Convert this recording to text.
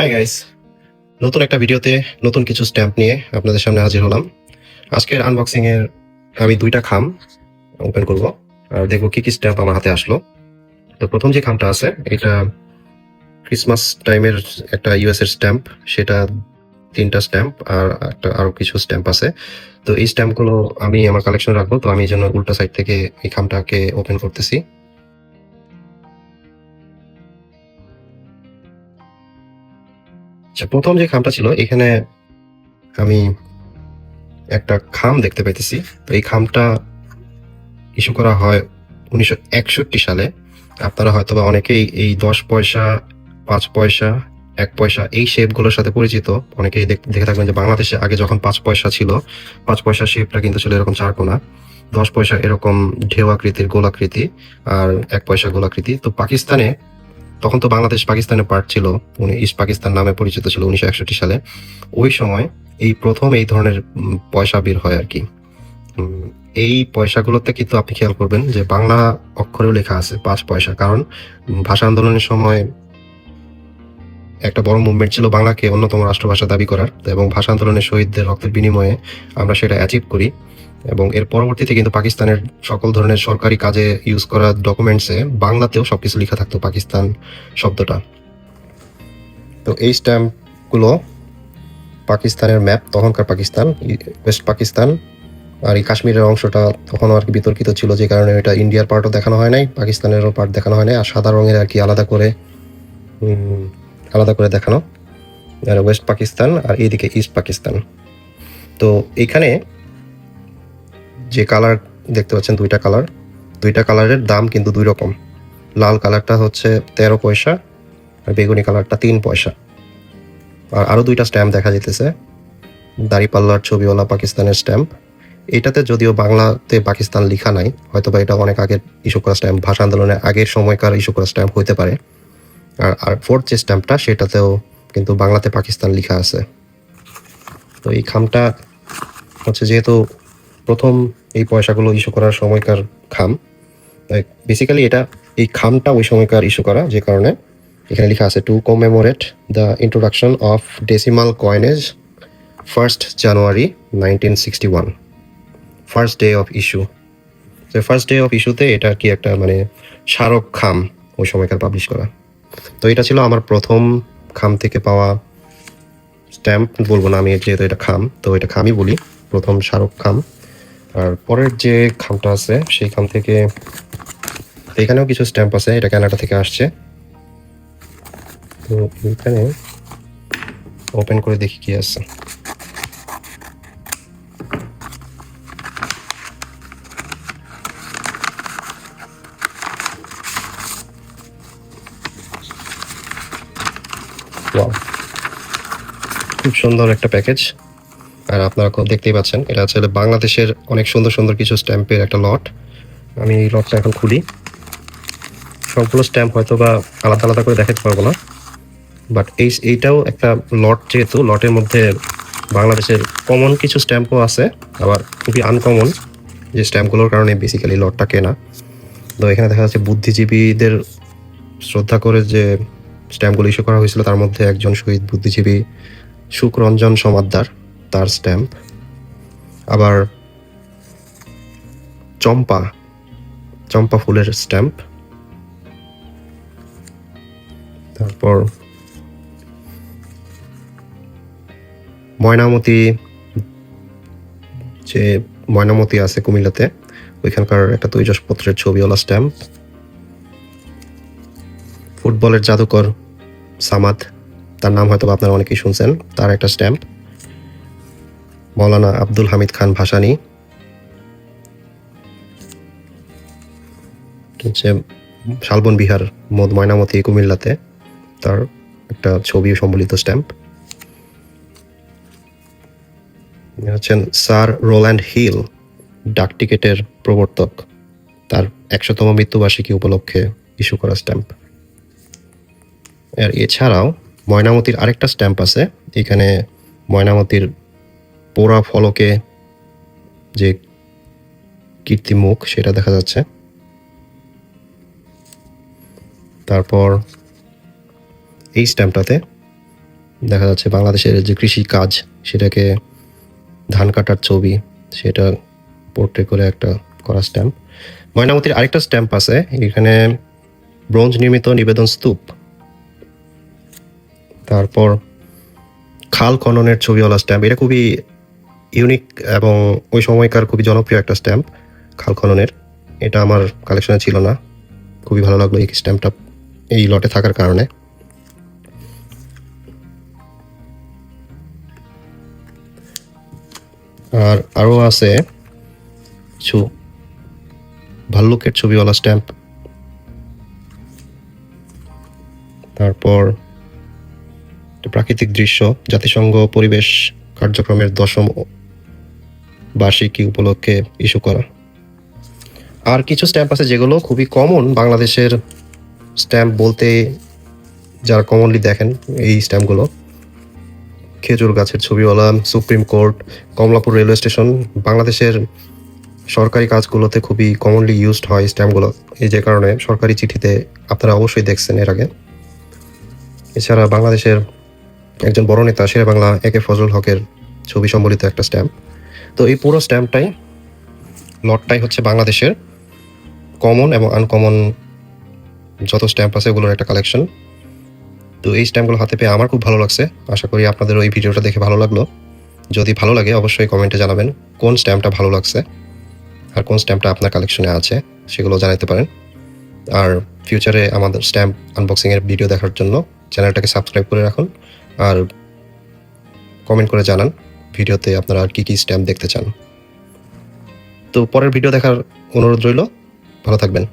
Hi guys, নতুন একটা ভিডিওতে নতুন কিছু স্ট্যাম্প নিয়ে আপনাদের সামনে হাজির হলাম। আজকের আনবক্সিং এর আমি দুইটা খাম ওপেন করব আর দেখবো কি কি স্ট্যাম্প আমার হাতে আসলো। তো প্রথম যে খামটা আছে এটা ক্রিসমাস টাইমের একটা ইউএস এর স্ট্যাম্প, সেটা তিনটা স্ট্যাম্প আর একটা আরো কিছু স্ট্যাম্প আছে। তো এই স্ট্যাম্পগুলো আমি আমার কালেকশন রাখবো, তো আমি এই জন্য উল্টা সাইড থেকে এই খামটাকে ওপেন করতেছি। আচ্ছা, প্রথম যে খামটা ছিল এখানে আমি একটা খাম দেখতে পাইতেছি। তো এই খামটা ইস্যু করা হয় 1961 সালে। আপনারা হয়তোবা অনেকেই এই 10 পয়সা, 5 পয়সা, 1 পয়সা এই শেপগুলোর সাথে পরিচিত। অনেকেই দেখে থাকবেন যে বাংলাদেশে আগে যখন 5 পয়সা ছিল, 5 পয়সার শেপটা কিন্তু ছিল এরকম চারকোনা, 10 পয়সা এরকম ঢেউ আকৃতির গোলাকৃতি, আর 1 পয়সা গোলাকৃতি। তো পাকিস্তানে তখন তো বাংলাদেশ পাকিস্তানের পার্ট ছিল, ইস্ট পাকিস্তান নামে পরিচিত ছিল 1961 সালে। ওই সময় এই প্রথম এই ধরনের পয়সা বের হয় আর কি। এই পয়সাগুলোতে কিন্তু আপনি খেয়াল করবেন যে বাংলা অক্ষরেও লেখা আছে 5 পয়সা, কারণ ভাষা আন্দোলনের সময় একটা বড় মুভমেন্ট ছিল বাংলাকে অন্যতম রাষ্ট্রভাষা দাবি করার, এবং ভাষা আন্দোলনের শহীদদের রক্তের বিনিময়ে আমরা সেটা অ্যাচিভ করি। এবং এর পরবর্তীতে কিন্তু পাকিস্তানের সকল ধরনের সরকারি কাজে ইউজ করা ডকুমেন্টসে বাংলাতেও সবকিছু লেখা থাকতো পাকিস্তান শব্দটা। তো এই স্ট্যাম্পগুলো পাকিস্তানের ম্যাপ, তখনকার পাকিস্তান, ওয়েস্ট পাকিস্তান, আর এই কাশ্মীরের অংশটা তখনও আর কি বিতর্কিত ছিল, যে কারণে এটা ইন্ডিয়ার পার্টও দেখানো হয় নাই, পাকিস্তানেরও পার্ট দেখানো হয় নাই, আর সাদা রঙের আর কি আলাদা করে দেখানো, আর ওয়েস্ট পাকিস্তান আর এইদিকে ইস্ট পাকিস্তান। তো এখানে যে কালার দেখতে পাচ্ছেন, দুইটা কালারের দাম কিন্তু দুই রকম। লাল কালারটা হচ্ছে 13 পয়সা আর বেগুনি কালারটা 3 পয়সা। আর আরো দুইটা স্ট্যাম্প দেখা যেতেছে, দাড়িপাল্লার ছবিওয়ালা পাকিস্তানের স্ট্যাম্প। এটাতে যদিও বাংলাতে পাকিস্তান লেখা নাই, হয়তোবা এটা অনেক আগের ইস্যু করা স্ট্যাম্প, ভাষা আন্দোলনের আগের সময়কার ইস্যু করা স্ট্যাম্প হইতে পারে। আর ফোর্থ যে স্ট্যাম্পটা সেটাতেও কিন্তু বাংলাতে পাকিস্তান লেখা আছে। তো এই খামটা হচ্ছে যেহেতু প্রথম এই পয়সাগুলো ইস্যু করার সময়কার খাম, বেসিক্যালি এই খামটা ওই সময়কার ইস্যু করা, যে কারণে এখানে লেখা আছে two commemorate the introduction of decimal coinage 1st January 1961, first day of issue. তো ফার্স্ট ডে অফ ইস্যুতে এটা কি একটা মানে স্মারক খাম ওই সময়কার পাবলিশ করা। তো এটা ছিল আমার প্রথম খাম থেকে পাওয়া স্ট্যাম্প, বলবো না আমি, যেহেতু এটা খাম তো এটা খামই বলি, প্রথম স্মারক খাম। আর পরের যে খামটা আছে সেই খাম থেকে এখানেও কিছু স্ট্যাম্প আছে, এটা কানাডা থেকে আসছে। তো এখানে ওপেন করে দেখি কি আছে। খুব সুন্দর একটা প্যাকেজ। আর আপনারা দেখতেই পাচ্ছেন এটা হচ্ছে বাংলাদেশের অনেক সুন্দর সুন্দর কিছু স্ট্যাম্পের একটা লট। আমি এই লটটা এখন খুলি। সবগুলো স্ট্যাম্প হয়তো বা আলাদা আলাদা করে দেখাতে পারবো না, বাট এইটাও একটা লট, যেহেতু লটের মধ্যে বাংলাদেশের কমন কিছু স্ট্যাম্পও আছে, আবার খুবই আনকমন যে স্ট্যাম্পগুলোর কারণে বেসিক্যালি লটটা কেনা। তো এখানে দেখা যাচ্ছে বুদ্ধিজীবীদের শ্রদ্ধা করে যে স্ট্যাম্পগুলো ইস্যু করা হয়েছিল, তার মধ্যে একজন শহীদ বুদ্ধিজীবী সুখরঞ্জন সমাদ্দার, তার স্ট্যাম্প। আবার চম্পা ফুলের স্ট্যাম্প। তারপর ময়নামতি, যে ময়নামতি আছে কুমিল্লাতে, ওইখানকার একটা তৈজসপত্রের ছবিওয়ালা স্ট্যাম্প। ফুটবলের জাদুকর সামাদ, তার নাম হয়তো আপনারা অনেকেই শুনছেন, তার একটা স্ট্যাম্প। মৌলানা আব্দুল হামিদ খান ভাসানী, শালবন বিহার ময়নামতি কুমিল্লাতে, তার একটা ছবি সম্বলিত স্ট্যাম্প। হচ্ছেন স্যার রোল্যান্ড হিল, ডাক টিকেটের প্রবর্তক, তার 100তম মৃত্যুবার্ষিকী উপলক্ষে ইস্যু করা স্ট্যাম্প। আর এছাড়াও ময়নামতির আরেকটা স্ট্যাম্প আছে, এখানে ময়নামতির পোড়া ফলকে যে কীর্তি মুখ সেটা দেখা যাচ্ছে। তারপর এই স্ট্যাম্পটাতে দেখা যাচ্ছে বাংলাদেশের যে কৃষি কাজ সেটাকে ধান কাটার ছবি সেটা পোর্ট্রে করে একটা করা স্ট্যাম্প। ময়নামতির আরেকটা স্ট্যাম্প আছে, এখানে ব্রোঞ্জ নির্মিত নিবেদন স্তূপ, তারপর খাল খননের ছবিওয়ালা স্ট্যাম্প। এটা খুবই ইউনিক এবং ওই সময়কার খুবই জনপ্রিয় একটা স্ট্যাম্প খাল খননের। এটা আমার কালেকশনে ছিল না, খুবই ভালো লাগলো এই স্ট্যাম্পটা এই লটে থাকার কারণে। আর আরও আছে কিছু ভাল্লুকের ছবিওয়ালা স্ট্যাম্প, তারপর প্রাকৃতিক দৃশ্য জাতিসংঘ পরিবেশ কার্যক্রমের 10ম বার্ষিকী উপলক্ষে ইস্যু করা। আর কিছু স্ট্যাম্প আছে যেগুলো খুবই কমন, বাংলাদেশের স্ট্যাম্প বলতে যারা কমনলি দেখেন এই স্ট্যাম্পগুলো, খেজুর গাছের ছবিওয়ালা, supreme court, Kamalapur railway station, বাংলাদেশের সরকারি কাজগুলোতে খুবই কমনলি ইউজড হয় স্ট্যাম্পগুলো, এই যে কারণে সরকারি চিঠিতে আপনারা অবশ্যই দেখছেন এর আগে। এছাড়া বাংলাদেশের একজন বড় নেতা শেরে বাংলা একে ফজলুল হকের ছবি সম্বলিত একটা স্ট্যাম্প। তো এই পুরো স্ট্যাম্পটাই লটটাই হচ্ছে বাংলাদেশের কমন এবং আনকমন যত স্ট্যাম্প আছে ওগুলোর একটা কালেকশন। তো এই স্ট্যাম্পগুলো হাতে পেয়ে আমার খুব ভালো লাগছে, আশা করি আপনাদের ওই ভিডিওটা দেখে ভালো লাগলো। যদি ভালো লাগে অবশ্যই কমেন্টে জানাবেন কোন স্ট্যাম্পটা ভালো লাগছে আর কোন স্ট্যাম্পটা আপনার কালেকশনে আছে সেগুলো জানাতে পারেন। আর ফিউচারে আমাদের স্ট্যাম্প আনবক্সিংয়ের ভিডিও দেখার জন্য চ্যানেলটাকে সাবস্ক্রাইব করে রাখুন আর কমেন্ট করে জানান ভিডিওতে আপনারা আর কী কী স্ট্যাম্প দেখতে চান। তো পরের ভিডিও দেখার অনুরোধ রইল, ভালো থাকবেন।